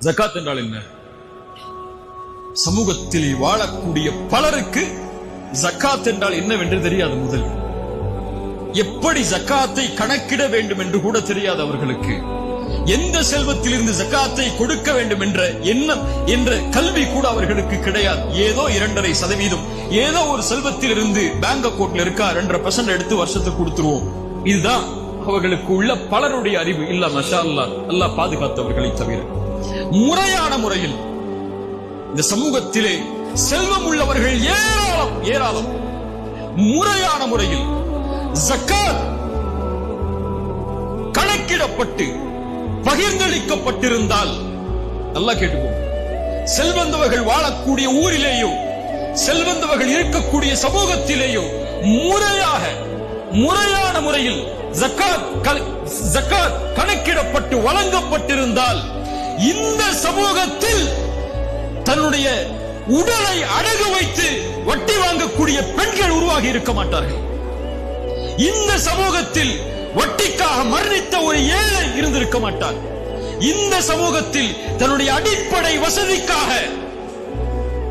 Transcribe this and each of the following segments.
ஜகாத் என்றால் என்ன? சமூகத்தில் வாழக்கூடிய பலருக்கு ஜகாத் என்றால் என்னவென்று தெரியாது. முதல் எப்படி ஜகாத்தை கணக்கிட வேண்டும் என்று கூட தெரியாது அவர்களுக்கு. எந்த செல்வத்திலிருந்து ஜகாத்தை கொடுக்க வேண்டும் என்ற எண்ணம் என்ற கல்வி கூட அவர்களுக்கு கிடையாது. ஏதோ 2.5% ஏதோ ஒரு செல்வத்தில் இருந்து பேங்க் அக்கவுண்ட்ல இருக்கா 2% எடுத்து வருஷத்துக்கு கொடுத்துருவோம். இதுதான் அவர்களுக்கு உள்ள பலருடைய அறிவு. இல்ல மஷா அல்லாஹ், அல்லாஹ் பாதுகாத்தவர்களை தவிர முறையான முறையில் இந்த சமூகத்திலே செல்வம் உள்ளவர்கள் ஏராளம் ஏராளம். முறையான முறையில் ஜகாத் கணக்கிடப்பட்டு பகிர்ந்தளிக்கப்பட்டிருந்தால், நல்லா கேட்டுக்கோங்க, செல்வந்தவர்கள் வாழக்கூடிய ஊரிலேயோ செல்வந்தவர்கள் இருக்கக்கூடிய சமூகத்திலேயோ முறையான முறையில் ஜகாத் கணக்கிடப்பட்டு வழங்கப்பட்டிருந்தால் இந்த சமூகத்தில் தன்னுடைய உடலை அடகு வைத்து வட்டி வாங்கக்கூடிய பெண்கள் உருவாகி இருக்க மாட்டார்கள். இந்த சமூகத்தில் வட்டிக்காக மரணித்த ஒரு ஏழை இருந்திருக்க மாட்டார். இந்த சமூகத்தில் தன்னுடைய அடிப்படை வசதிக்காக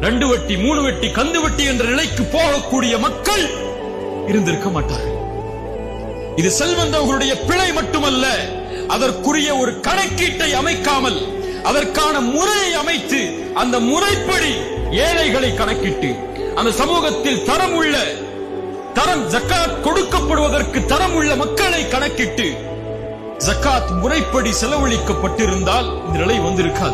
2 வட்டி 3 வட்டி கந்து வட்டி என்ற நிலைக்கு போகக்கூடிய மக்கள் இருந்திருக்க மாட்டார்கள். இது செல்வந்தவர்களுடைய பிழை மட்டுமல்ல, அதற்குரிய ஒரு கணக்கீட்டை அமைக்காமல் அதற்கான முறையை அமைத்து அந்த முறைப்படி ஏழைகளை கணக்கிட்டு அந்த சமூகத்தில் தரம் ஜகாத் கொடுக்கப்படுவதற்கு தரம் உள்ள மக்களை கணக்கிட்டு ஜகாத் முறைப்படி செலவழிக்கப்பட்டிருந்தால் இந்த நிலை வந்திருக்காது.